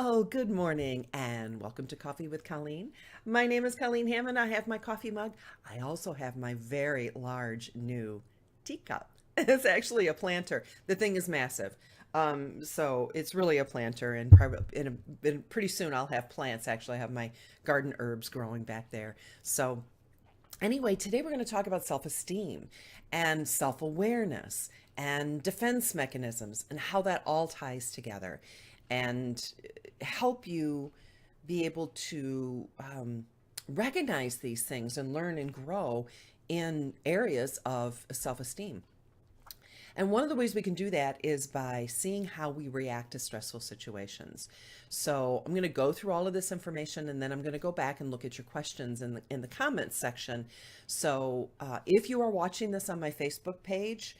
Well, good morning and welcome to Coffee with Colleen. My name is Colleen Hammond. I have my coffee mug. I also have my very large new teacup. It's actually a planter. The thing is massive. So it's really a planter, and probably pretty soon I'll have plants. Actually, I have my garden herbs growing back there. So anyway, today we're going to talk about self-esteem and self-awareness and defense mechanisms and how that all ties together and help you be able to recognize these things and learn and grow in areas of self-esteem. And one of the ways we can do that is by seeing how we react to stressful situations. So I'm going to go through all of this information, and then I'm going to go back and look at your questions in the comments section. So if you are watching this on my Facebook page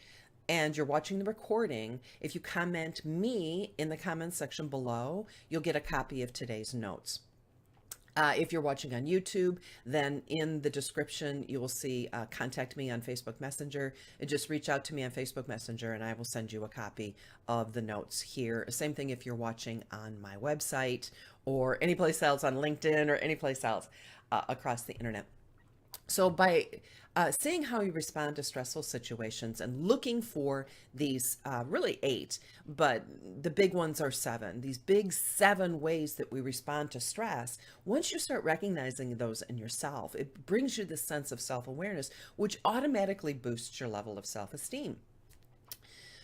and you're watching the recording, if you comment me in the comments section below, you'll get a copy of today's notes. If you're watching on YouTube, then in the description, you will see contact me on Facebook Messenger, and just reach out to me on Facebook Messenger and I will send you a copy of the notes here. Same thing if you're watching on my website or any place else on LinkedIn or any place else across the internet. So by seeing how you respond to stressful situations and looking for these really 8, but the big ones are 7, these big 7 ways that we respond to stress, once you start recognizing those in yourself, it brings you this sense of self-awareness, which automatically boosts your level of self-esteem.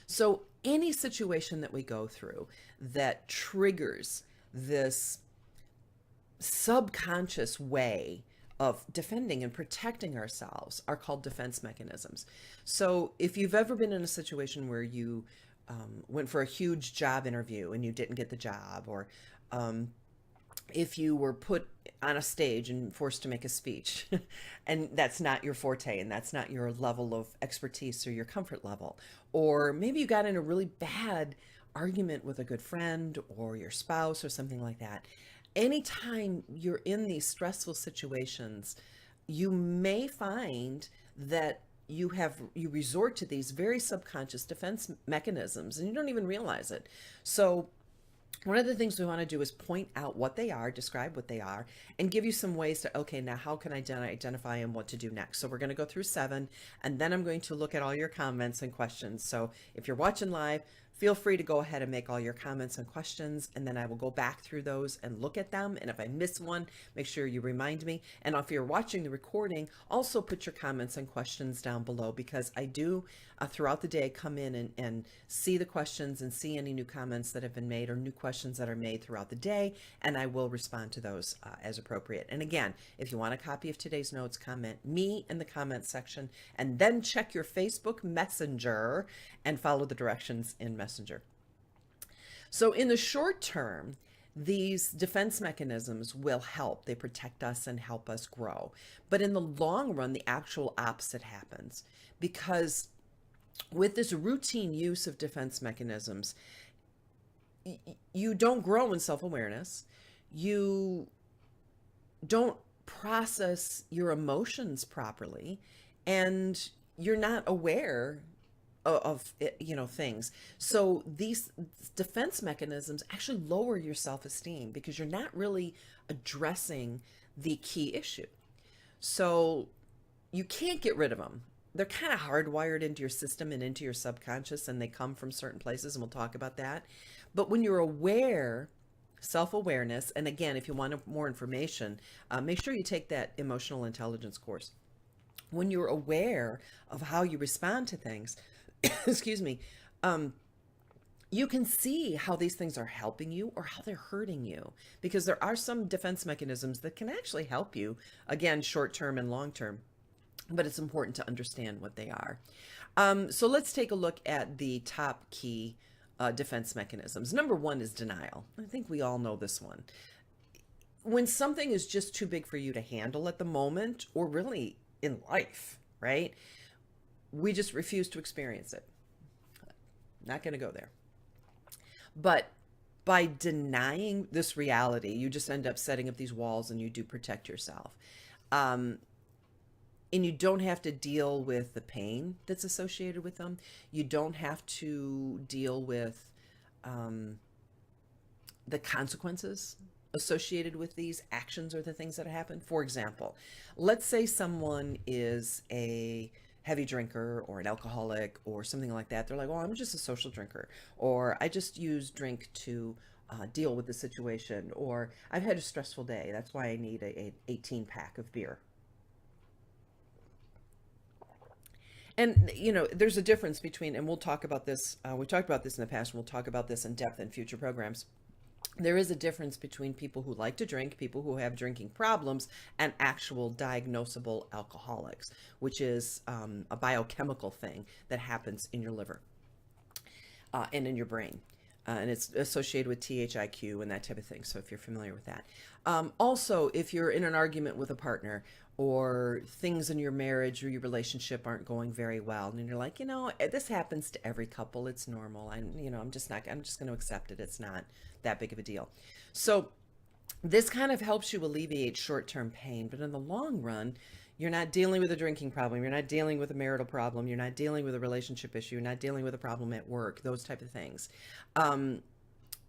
So any situation that we go through that triggers this subconscious way of defending and protecting ourselves are called defense mechanisms. So if you've ever been in a situation where you went for a huge job interview and you didn't get the job, or if you were put on a stage and forced to make a speech and that's not your forte and that's not your level of expertise or your comfort level, or maybe you got in a really bad argument with a good friend or your spouse or something like that. Anytime you're in these stressful situations, you may find that you resort to these very subconscious defense mechanisms and you don't even realize it. So one of the things we want to do is point out what they are, describe what they are, and give you some ways to, okay, now how can I identify and what to do next? So we're going to go through 7, and then I'm going to look at all your comments and questions. So if you're watching live, feel free to go ahead and make all your comments and questions, and then I will go back through those and look at them. And if I miss one, make sure you remind me. And if you're watching the recording, also put your comments and questions down below, because I do throughout the day come in and see the questions and see any new comments that have been made or new questions that are made throughout the day, and I will respond to those as appropriate. And again, if you want a copy of today's notes, comment me in the comments section, and then check your Facebook Messenger and follow the directions in Messenger. So in the short term, these defense mechanisms will help. They protect us and help us grow. But in the long run, the actual opposite happens, because with this routine use of defense mechanisms, you don't grow in self-awareness. You don't process your emotions properly, and you're not aware of things. So these defense mechanisms actually lower your self-esteem because you're not really addressing the key issue. So you can't get rid of them. They're kind of hardwired into your system and into your subconscious, and they come from certain places, and we'll talk about that. But when you're aware, self-awareness, and again, if you want more information, make sure you take that emotional intelligence course. When you're aware of how you respond to things, excuse me, you can see how these things are helping you or how they're hurting you, because there are some defense mechanisms that can actually help you, again, short-term and long-term, but it's important to understand what they are. So let's take a look at the top key defense mechanisms. Number 1 is denial. I think we all know this one. When something is just too big for you to handle at the moment, or really in life, right? We just refuse to experience it. Not going to go there. But by denying this reality, you just end up setting up these walls, and you do protect yourself. And you don't have to deal with the pain that's associated with them. You don't have to deal with the consequences associated with these actions or the things that happen. For example, let's say someone is a heavy drinker or an alcoholic or something like that. They're like, well, I'm just a social drinker, or I just use drink to deal with the situation, or I've had a stressful day. That's why I need a 18 pack of beer. And there's a difference between, and we'll talk about this. We talked about this in the past, and we'll talk about this in depth in future programs. There is a difference between people who like to drink, people who have drinking problems, and actual diagnosable alcoholics, which is a biochemical thing that happens in your liver and in your brain. And it's associated with THIQ and that type of thing. So if you're familiar with that. Also, if you're in an argument with a partner, or things in your marriage or your relationship aren't going very well, and you're like, this happens to every couple. It's normal. I'm just going to accept it. It's not that big of a deal. So this kind of helps you alleviate short-term pain, but in the long run, you're not dealing with a drinking problem. You're not dealing with a marital problem. You're not dealing with a relationship issue. You're not dealing with a problem at work, those type of things.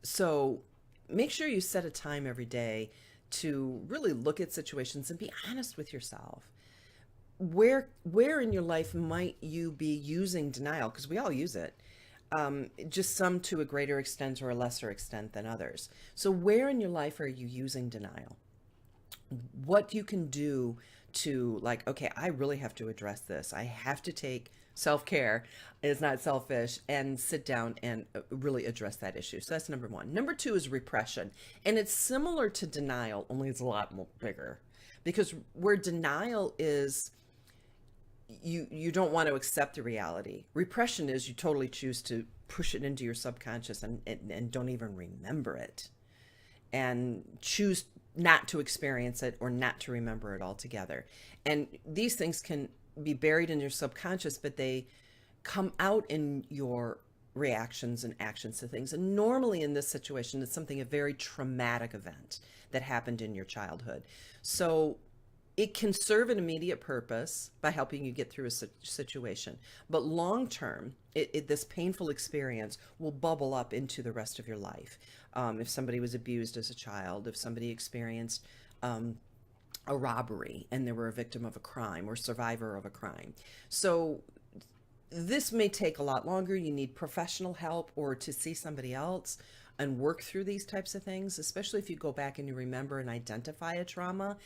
So make sure you set a time every day to really look at situations and be honest with yourself. Where in your life might you be using denial? Because we all use it. Just some to a greater extent or a lesser extent than others. So where in your life are you using denial? What you can do to, like, okay, I really have to address this. I have to take self-care is not selfish and sit down and really address that issue. So that's number one. Number two is repression. And it's similar to denial, only it's a lot more bigger. Because where denial is, you don't want to accept the reality. Repression is you totally choose to push it into your subconscious and don't even remember it. And choose not to experience it or not to remember it altogether. And these things can be buried in your subconscious, but they come out in your reactions and actions to things. And normally in this situation, it's a very traumatic event that happened in your childhood. So it can serve an immediate purpose by helping you get through a situation. But long term, this painful experience will bubble up into the rest of your life. If somebody was abused as a child, if somebody experienced a robbery and they were a victim of a crime or survivor of a crime. So this may take a lot longer. You need professional help or to see somebody else and work through these types of things, especially if you go back and you remember and identify a trauma.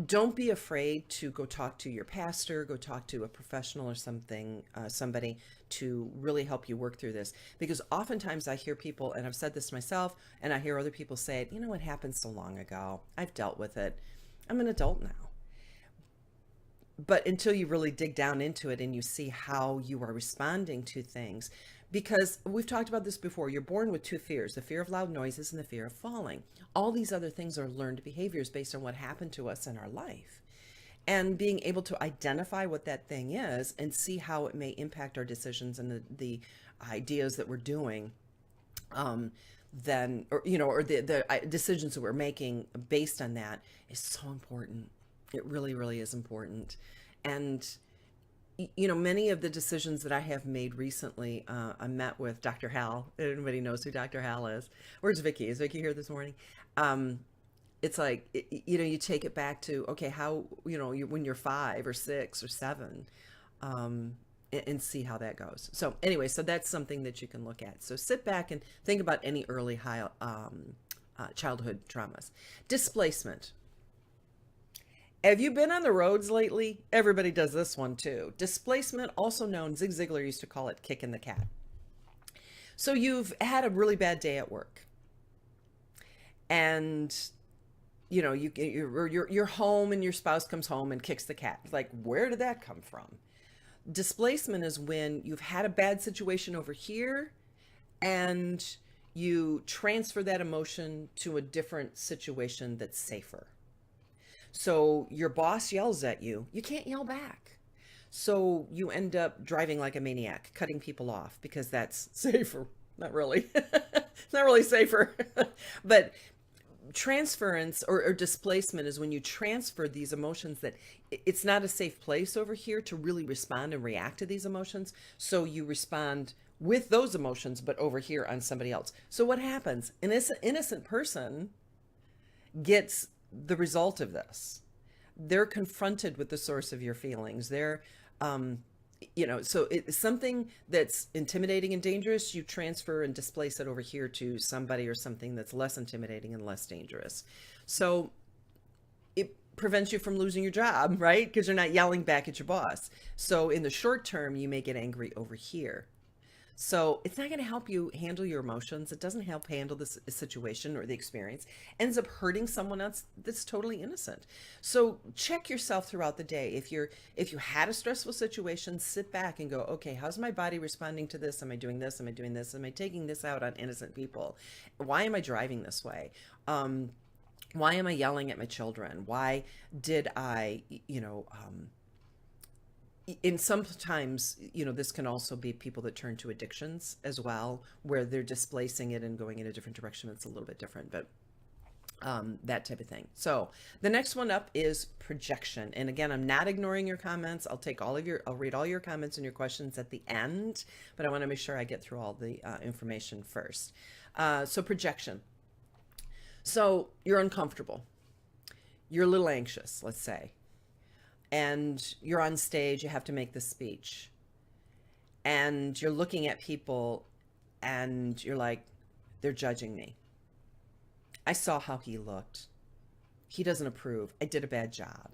Don't be afraid to go talk to your pastor, go talk to a professional or somebody to really help you work through this. Because oftentimes I hear people, and I've said this myself, and I hear other people say it, it happened so long ago. I've dealt with it. I'm an adult now. But until you really dig down into it and you see how you are responding to things, because we've talked about this before, you're born with two fears, the fear of loud noises and the fear of falling. All these other things are learned behaviors based on what happened to us in our life. And being able to identify what that thing is and see how it may impact our decisions and the ideas that we're doing, then, or the decisions that we're making based on that is so important. It really, really is important. And many of the decisions that I have made recently, I met with Dr. Hal. Everybody knows who Dr. Hal is. Where's Vicky? Is Vicky here this morning? It's like, you take it back to, okay, how, when you're 5 or 6 or 7, and see how that goes. So anyway, so that's something that you can look at. So sit back and think about any early childhood traumas. Displacement. Have you been on the roads lately? Everybody does this one too. Displacement, also known, Zig Ziglar used to call it kicking the cat. So you've had a really bad day at work. And you're home and your spouse comes home and kicks the cat. It's like, where did that come from? Displacement is when you've had a bad situation over here and you transfer that emotion to a different situation that's safer. So your boss yells at you, you can't yell back. So you end up driving like a maniac, cutting people off because that's safer. Not really. It's not really safer. But transference or displacement is when you transfer these emotions that it's not a safe place over here to really respond and react to these emotions. So you respond with those emotions, but over here on somebody else. So what happens? An innocent person gets the result of this. They're confronted with the source of your feelings. Um, so it's something that's intimidating and dangerous. You transfer and displace it over here to somebody or something that's less intimidating and less dangerous. So it prevents you from losing your job, right? Because you're not yelling back at your boss. So in the short term, you may get angry over here. So it's not going to help you handle your emotions. It doesn't help handle this situation or the experience. Ends up hurting someone else that's totally innocent. So check yourself throughout the day. If you had a stressful situation, sit back and go, okay, how's my body responding to this? Am I doing this? Am I doing this? Am I taking this out on innocent people? Why am I driving this way? Why am I yelling at my children? Why did I, in sometimes, this can also be people that turn to addictions as well, where they're displacing it and going in a different direction. It's a little bit different, but that type of thing. So the next one up is projection. And again, I'm not ignoring your comments. I'll read all your comments and your questions at the end, but I want to make sure I get through all the information first. So projection. So you're uncomfortable. You're a little anxious, let's say. And you're on stage, you have to make this speech. And you're looking at people and you're like, they're judging me. I saw how he looked. He doesn't approve. I did a bad job.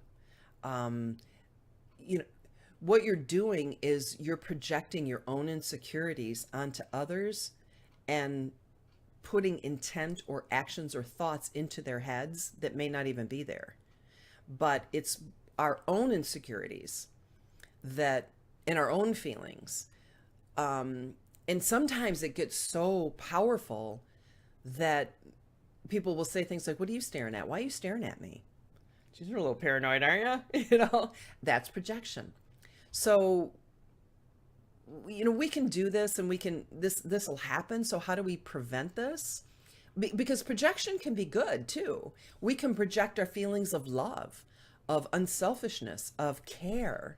What you're doing is you're projecting your own insecurities onto others and putting intent or actions or thoughts into their heads that may not even be there. But it's our own insecurities that in our own feelings. And sometimes it gets so powerful that people will say things like, what are you staring at? Why are you staring at me? You're a little paranoid, aren't you? That's projection. So, we can do this and this will happen. So how do we prevent this? Because projection can be good too. We can project our feelings of love, of unselfishness, of care,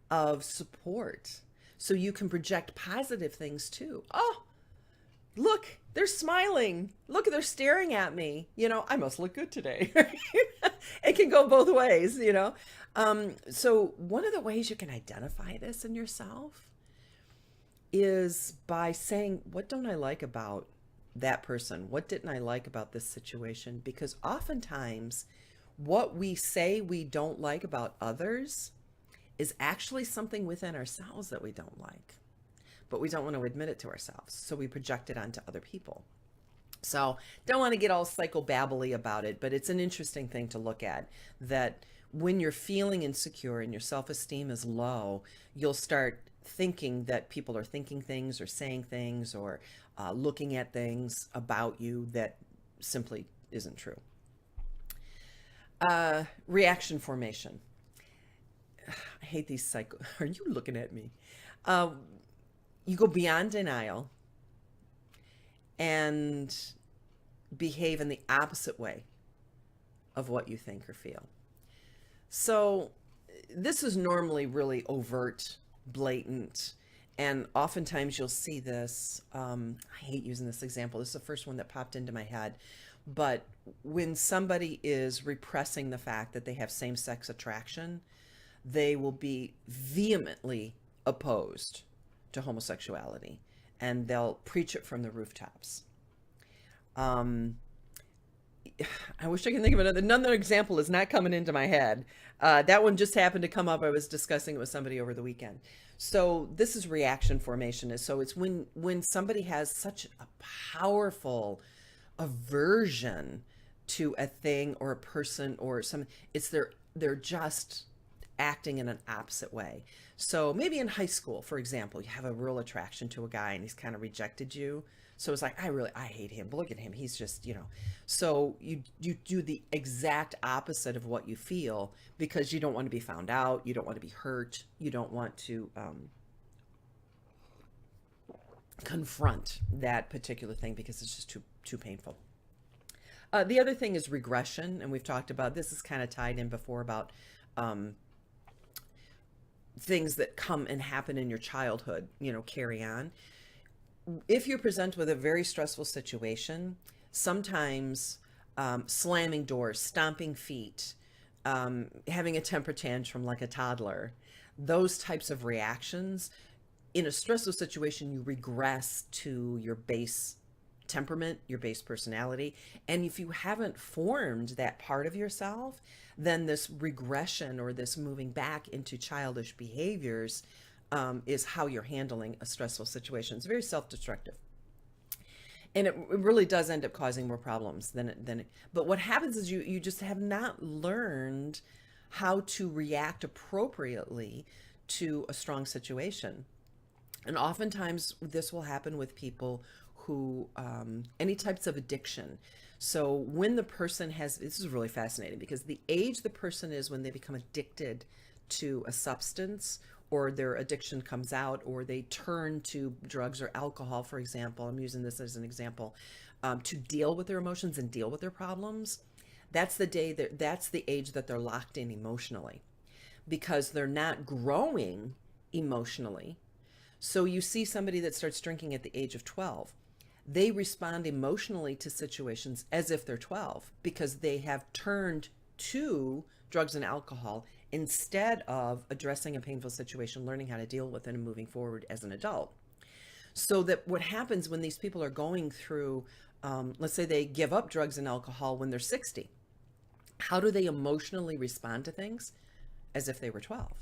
of support. So you can project positive things too. Oh, look, they're smiling. Look, they're staring at me. I must look good today. It can go both ways, So one of the ways you can identify this in yourself is by saying, what don't I like about that person? What didn't I like about this situation? Because oftentimes what we say we don't like about others is actually something within ourselves that we don't like, but we don't want to admit it to ourselves. So we project it onto other people. So don't want to get all psychobabbly about it, but it's an interesting thing to look at, that when you're feeling insecure and your self-esteem is low, you'll start thinking that people are thinking things or saying things or looking at things about you that simply isn't true. Reaction formation. I hate these psycho. Are you looking at me? You go beyond denial and behave in the opposite way of what you think or feel. So this is normally really overt, blatant, and oftentimes you'll see this. I hate using this example. This is the first one that popped into my head. But when somebody is repressing the fact that they have same-sex attraction, they will be vehemently opposed to homosexuality, and they'll preach it from the rooftops. I wish I could think of another example is not coming into my head. That one just happened to come up. I was discussing it with somebody over the weekend. So this is reaction formation. So it's when somebody has such a powerful aversion to a thing or a person or something, they're just acting in an opposite way. So maybe in high school, for example, you have a real attraction to a guy and he's kind of rejected you. So it's like, I hate him, but look at him. He's just, so you do the exact opposite of what you feel because you don't want to be found out. You don't want to be hurt. You don't want to confront that particular thing because it's just too painful. The other thing is regression. And we've talked about, this is kind of tied in before about things that come and happen in your childhood, carry on. if you're presented with a very stressful situation, sometimes slamming doors, stomping feet, having a temper tantrum like a toddler, those types of reactions, in a stressful situation, you regress to your base temperament, your base personality. And if you haven't formed that part of yourself, then this regression or this moving back into childish behaviors is how you're handling a stressful situation. It's very self-destructive. And it really does end up causing more problems but what happens is you just have not learned how to react appropriately to a strong situation. And oftentimes this will happen with people who, any types of addiction. So when the person has, this is really fascinating because the age the person is when they become addicted to a substance or their addiction comes out or they turn to drugs or alcohol, for example, I'm using this as an example, to deal with their emotions and deal with their problems, that's the age that they're locked in emotionally because they're not growing emotionally. So you see somebody that starts drinking at the age of 12. They respond emotionally to situations as if they're 12 because they have turned to drugs and alcohol instead of addressing a painful situation, learning how to deal with it, and moving forward as an adult. So that what happens when these people are going through, let's say they give up drugs and alcohol when they're 60, how do they emotionally respond to things? As if they were 12.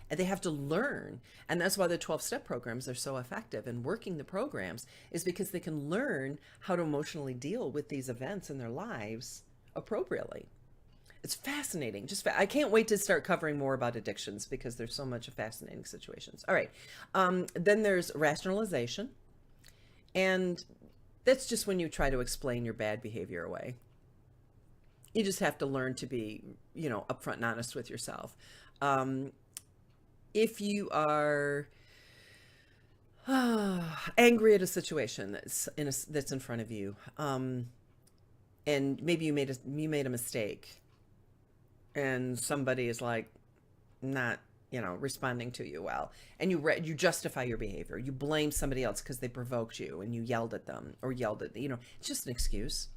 And they have to learn. And that's why the 12-step programs are so effective. And working the programs is because they can learn how to emotionally deal with these events in their lives appropriately. It's fascinating. I can't wait to start covering more about addictions because there's so much of fascinating situations. All right. Then there's rationalization. And that's just when you try to explain your bad behavior away. You just have to learn to be, upfront and honest with yourself. If you are angry at a situation that's in front of you, and maybe you made a mistake, and somebody is like not responding to you well, and you justify your behavior, you blame somebody else because they provoked you, and you yelled at them or yelled at it's just an excuse.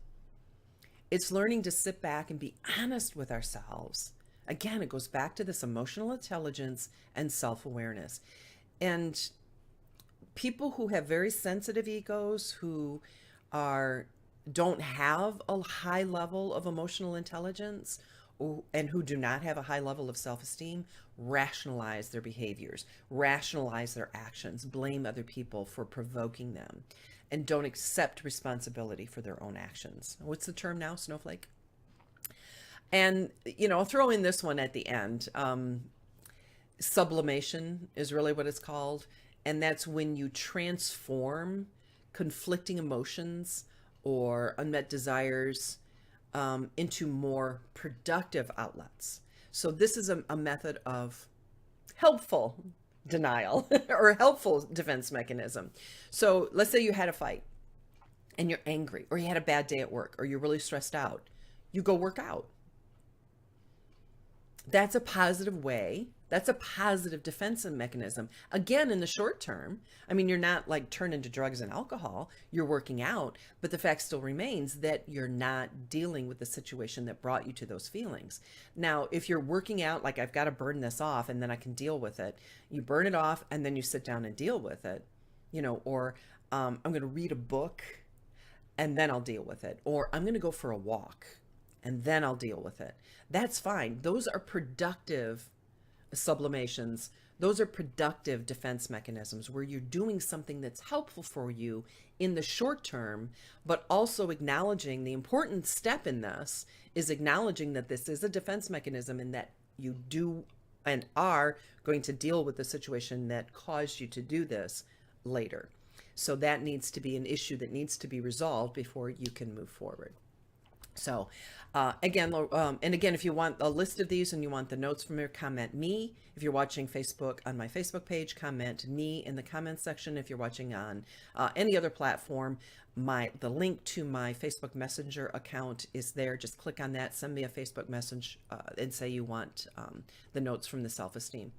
It's learning to sit back and be honest with ourselves. Again, it goes back to this emotional intelligence and self-awareness. And people who have very sensitive egos, who don't have a high level of emotional intelligence, and who do not have a high level of self-esteem, rationalize their behaviors, rationalize their actions, blame other people for provoking them, and don't accept responsibility for their own actions. What's the term now? Snowflake? And, I'll throw in this one at the end. Sublimation is really what it's called. And that's when you transform conflicting emotions or unmet desires into more productive outlets. So this is a method of helpful denial or a helpful defense mechanism. So let's say you had a fight and you're angry, or you had a bad day at work, or you're really stressed out. You go work out. That's a positive way. That's a positive defense mechanism. Again, in the short term, you're not like turned into drugs and alcohol. You're working out, but the fact still remains that you're not dealing with the situation that brought you to those feelings. Now, if you're working out, like I've got to burn this off and then I can deal with it, you burn it off and then you sit down and deal with it, or I'm going to read a book and then I'll deal with it, or I'm going to go for a walk and then I'll deal with it. That's fine. Those are productive sublimations. Those are productive defense mechanisms where you're doing something that's helpful for you in the short term, but also acknowledging the important step in this is acknowledging that this is a defense mechanism and that you do and are going to deal with the situation that caused you to do this later. So that needs to be an issue that needs to be resolved before you can move forward. So again, if you want a list of these and you want the notes from here, comment me. If you're watching Facebook, on my Facebook page, comment me in the comments section. If you're watching on any other platform, the link to my Facebook Messenger account is there. Just click on that, send me a Facebook message and say you want the notes from the self-esteem.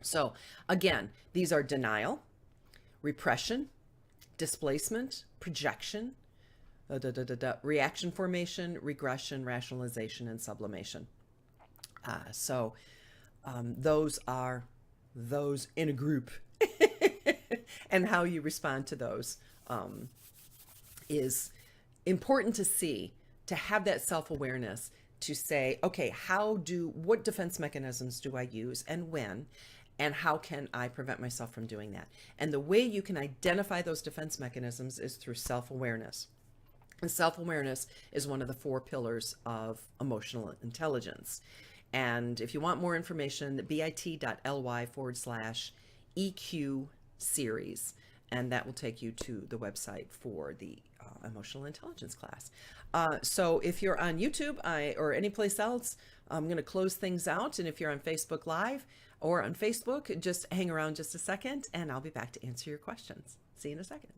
So again, these are denial, repression, displacement, projection, reaction formation, regression, rationalization, and sublimation. So those are those in a group. And how you respond to those is important to see, to have that self-awareness, to say, okay, what defense mechanisms do I use and when, and how can I prevent myself from doing that? And the way you can identify those defense mechanisms is through self-awareness. And self-awareness is one of the 4 pillars of emotional intelligence. And if you want more information, bit.ly/EQ series, and that will take you to the website for the emotional intelligence class. So if you're on YouTube or any place else, I'm going to close things out. And if you're on Facebook Live or on Facebook, just hang around just a second and I'll be back to answer your questions. See you in a second.